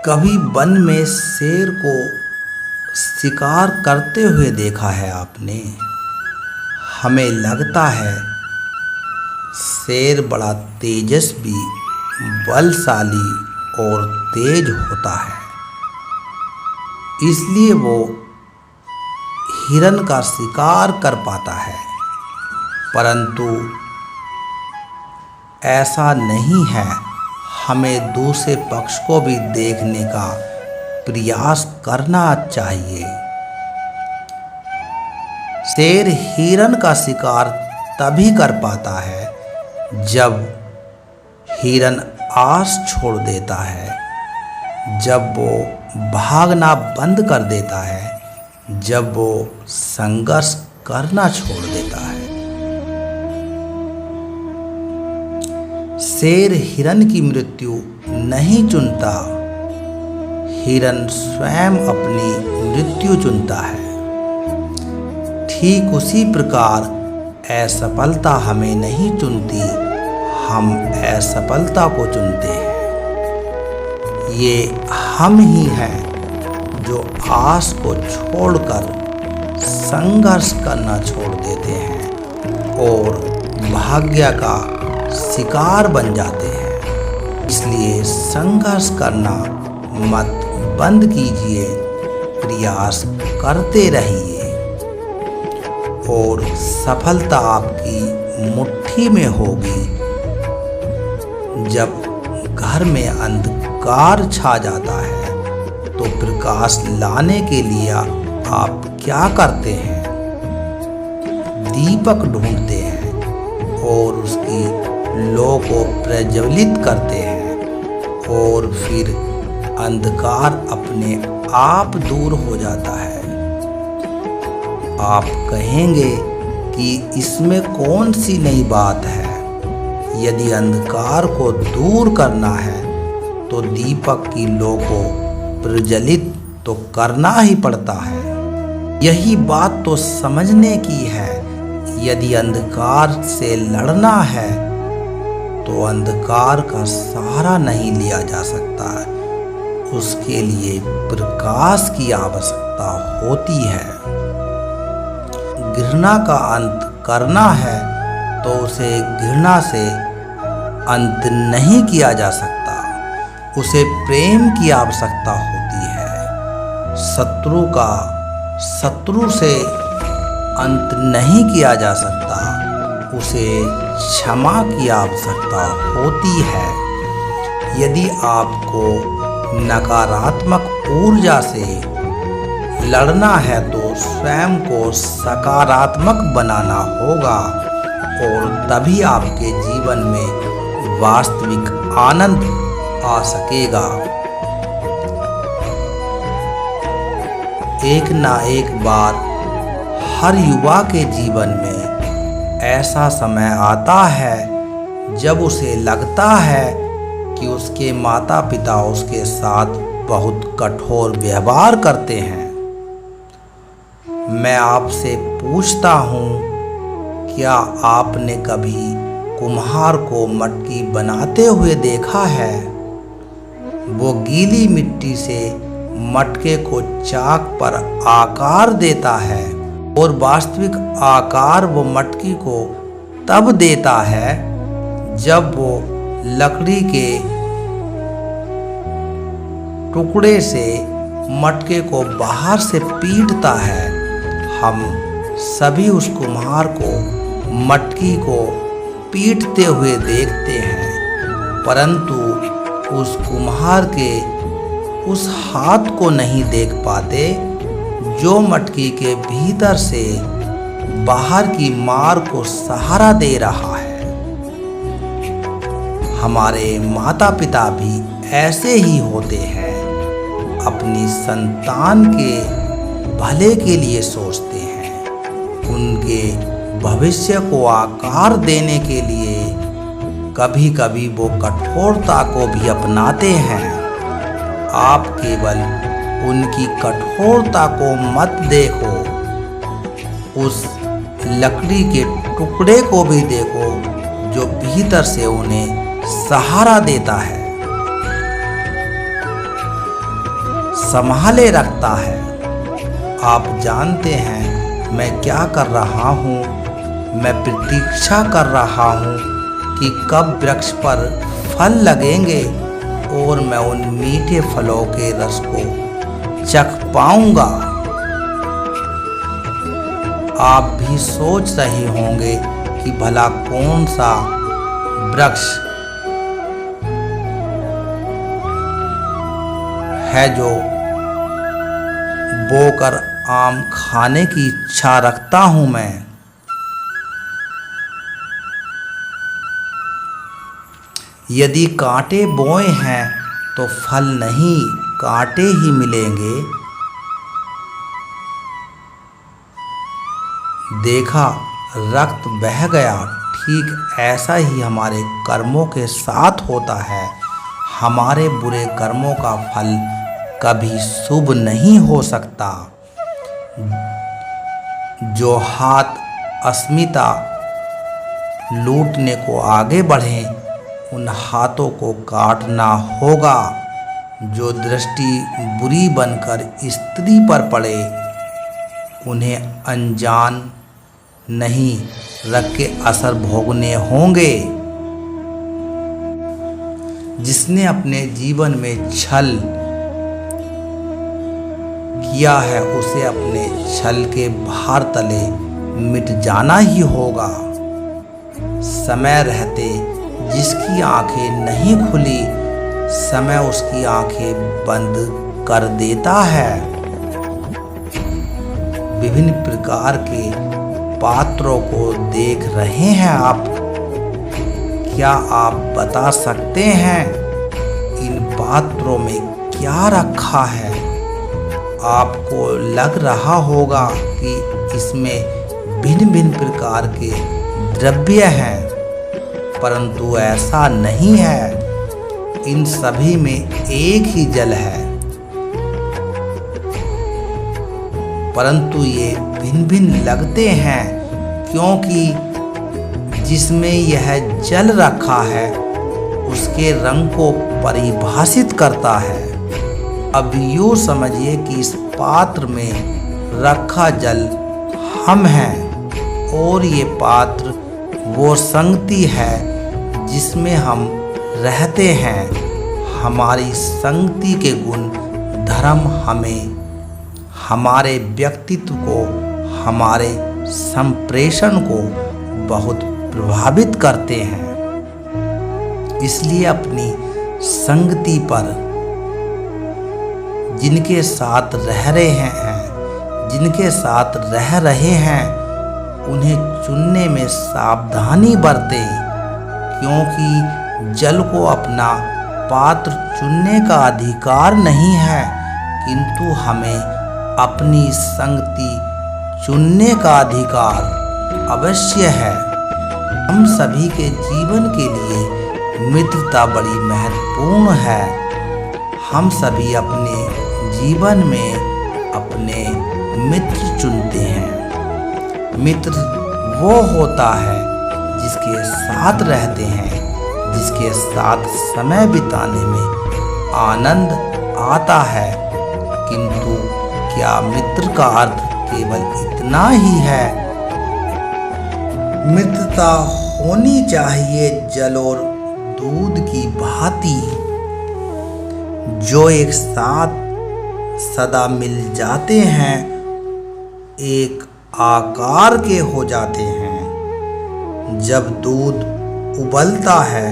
कभी वन में शेर को शिकार करते हुए देखा है आपने? हमें लगता है शेर बड़ा तेजस्वी, बलशाली और तेज होता है, इसलिए वो हिरन का शिकार कर पाता है। परंतु ऐसा नहीं है। हमें दूसरे पक्ष को भी देखने का प्रयास करना चाहिए। शेर हिरन का शिकार तभी कर पाता है जब हिरन आस छोड़ देता है, जब वो भागना बंद कर देता है, जब वो संघर्ष करना छोड़ देता है। शेर हिरन की मृत्यु नहीं चुनता, हिरन स्वयं अपनी मृत्यु चुनता है। ठीक उसी प्रकार असफलता हमें नहीं चुनती, हम असफलता को चुनते हैं। ये हम ही हैं जो आस को छोड़कर संघर्ष करना छोड़ देते हैं और भाग्य का शिकार बन जाते हैं। इसलिए संघर्ष करना मत बंद कीजिए, प्रयास करते रहिए और सफलता आपकी मुट्ठी में होगी। जब घर में अंधकार छा जाता है तो प्रकाश लाने के लिए आप क्या करते हैं? दीपक ढूंढते हैं और उसकी लौ को प्रज्वलित करते हैं और फिर अंधकार अपने आप दूर हो जाता है। आप कहेंगे कि इसमें कौन सी नई बात है? यदि अंधकार को दूर करना है तो दीपक की लौ को प्रज्वलित तो करना ही पड़ता है। यही बात तो समझने की है। यदि अंधकार से लड़ना है तो अंधकार का सहारा नहीं लिया जा सकता, उसके लिए प्रकाश की आवश्यकता होती है। घृणा का अंत करना है तो उसे घृणा से अंत नहीं किया जा सकता, उसे प्रेम की आवश्यकता होती है। शत्रु का शत्रु से अंत नहीं किया जा सकता, उसे क्षमा की आवश्यकता होती है। यदि आपको नकारात्मक ऊर्जा से लड़ना है तो स्वयं को सकारात्मक बनाना होगा और तभी आपके जीवन में वास्तविक आनंद आ सकेगा। एक ना एक बार हर युवा के जीवन में ऐसा समय आता है जब उसे लगता है कि उसके माता पिता उसके साथ बहुत कठोर व्यवहार करते हैं। मैं आपसे पूछता हूँ, क्या आपने कभी कुम्हार को मटकी बनाते हुए देखा है? वो गीली मिट्टी से मटके को चाक पर आकार देता है और वास्तविक आकार वो मटकी को तब देता है जब वो लकड़ी के टुकड़े से मटके को बाहर से पीटता है। हम सभी उस कुम्हार को मटकी को पीटते हुए देखते हैं, परंतु उस कुम्हार के उस हाथ को नहीं देख पाते जो मटकी के भीतर से बाहर की मार को सहारा दे रहा है। हमारे माता पिता भी ऐसे ही होते हैं, अपनी संतान के भले के लिए सोचते हैं, उनके भविष्य को आकार देने के लिए कभी कभी वो कठोरता को भी अपनाते हैं। आप केवल उनकी कठोरता को मत देखो, उस लकड़ी के टुकड़े को भी देखो जो भीतर से उन्हें सहारा देता है। संभाले रखता है। आप जानते हैं मैं क्या कर रहा हूँ? मैं प्रतीक्षा कर रहा हूँ कि कब वृक्ष पर फल लगेंगे और मैं उन मीठे फलों के रस को चख पाऊंगा। आप भी सोच रहे होंगे कि भला कौन सा वृक्ष है जो बोकर आम खाने की इच्छा रखता हूं मैं। यदि कांटे बोए हैं तो फल नहीं, कांटे ही मिलेंगे। देखा, रक्त बह गया। ठीक ऐसा ही हमारे कर्मों के साथ होता है। हमारे बुरे कर्मों का फल कभी शुभ नहीं हो सकता। जो हाथ अस्मिता लूटने को आगे बढ़ें, उन हाथों को काटना होगा। जो दृष्टि बुरी बनकर स्त्री पर पड़े, उन्हें अनजान नहीं रख के असर भोगने होंगे। जिसने अपने जीवन में छल किया है, उसे अपने छल के भार तले मिट जाना ही होगा। समय रहते जिसकी आंखें नहीं खुली, समय उसकी आंखें बंद कर देता है। विभिन्न प्रकार के पात्रों को देख रहे हैं आप। क्या आप बता सकते हैं इन पात्रों में क्या रखा है? आपको लग रहा होगा कि इसमें भिन्न भिन्न प्रकार के द्रव्य हैं, परंतु ऐसा नहीं है। इन सभी में एक ही जल है, परंतु ये भिन्न भिन्न लगते हैं क्योंकि जिसमें यह जल रखा है उसके रंग को परिभाषित करता है। अब यूँ समझिए कि इस पात्र में रखा जल हम हैं और ये पात्र वो संगति है जिसमें हम रहते हैं। हमारी संगति के गुण धर्म हमें, हमारे व्यक्तित्व को, हमारे संप्रेषण को बहुत प्रभावित करते हैं। इसलिए अपनी संगति पर जिनके साथ रह रहे हैं उन्हें चुनने में सावधानी बरतें, क्योंकि जल को अपना पात्र चुनने का अधिकार नहीं है, किंतु हमें अपनी संगति चुनने का अधिकार अवश्य है। हम सभी के जीवन के लिए मित्रता बड़ी महत्वपूर्ण है। हम सभी अपने जीवन में अपने मित्र चुनते हैं। मित्र वो होता है जिसके साथ रहते हैं, जिसके साथ समय बिताने में आनंद आता है। किंतु क्या मित्र का अर्थ केवल इतना ही है? मित्रता होनी चाहिए जल और दूध की भांति, जो एक साथ सदा मिल जाते हैं, एक आकार के हो जाते हैं। जब दूध उबलता है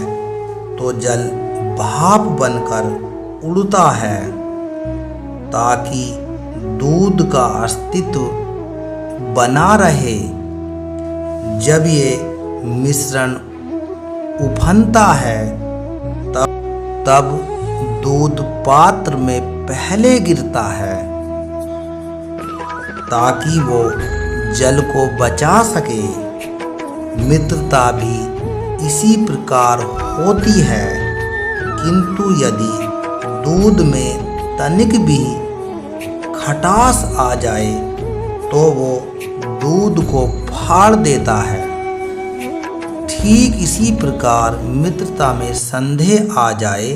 तो जल भाप बनकर उड़ता है ताकि दूध का अस्तित्व बना रहे। जब ये मिश्रण उफनता है तब दूध पात्र में पहले गिरता है ताकि वो जल को बचा सके। मित्रता भी इसी प्रकार होती है, किंतु यदि दूध में तनिक भी खटास आ जाए तो वो दूध को फाड़ देता है। ठीक इसी प्रकार मित्रता में संदेह आ जाए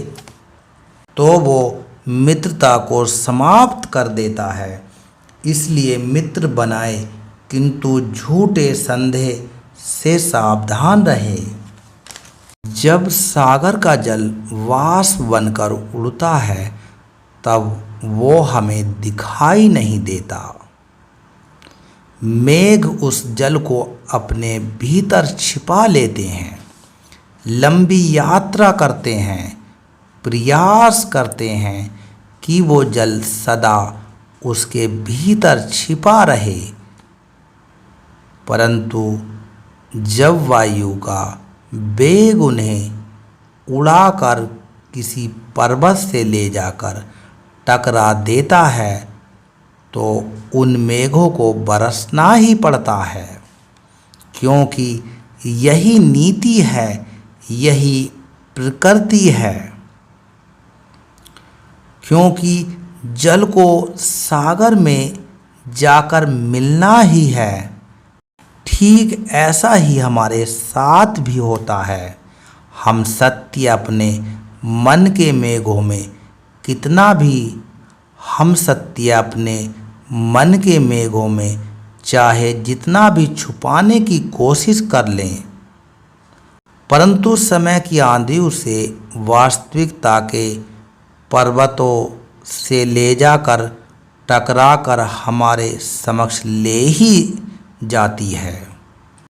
तो वो मित्रता को समाप्त कर देता है। इसलिए मित्र बनाए, किंतु झूठे संदेह से सावधान रहे। जब सागर का जल वाष्प बनकर उड़ता है तब वो हमें दिखाई नहीं देता। मेघ उस जल को अपने भीतर छिपा लेते हैं, लंबी यात्रा करते हैं, प्रयास करते हैं कि वो जल सदा उसके भीतर छिपा रहे, परंतु जब वायु का वेग उन्हें उड़ाकर किसी पर्वत से ले जाकर टकरा देता है तो उन मेघों को बरसना ही पड़ता है, क्योंकि यही नीति है, यही प्रकृति है। क्योंकि जल को सागर में जाकर मिलना ही है, ठीक ऐसा ही हमारे साथ भी होता है। हम सत्य अपने मन के मेघों में कितना भी हम सत्य अपने मन के मेघों में चाहे जितना भी छुपाने की कोशिश कर लें, परंतु समय की आंधी उसे वास्तविकता के पर्वतों से ले जाकर टकरा कर हमारे समक्ष ले ही जाती है।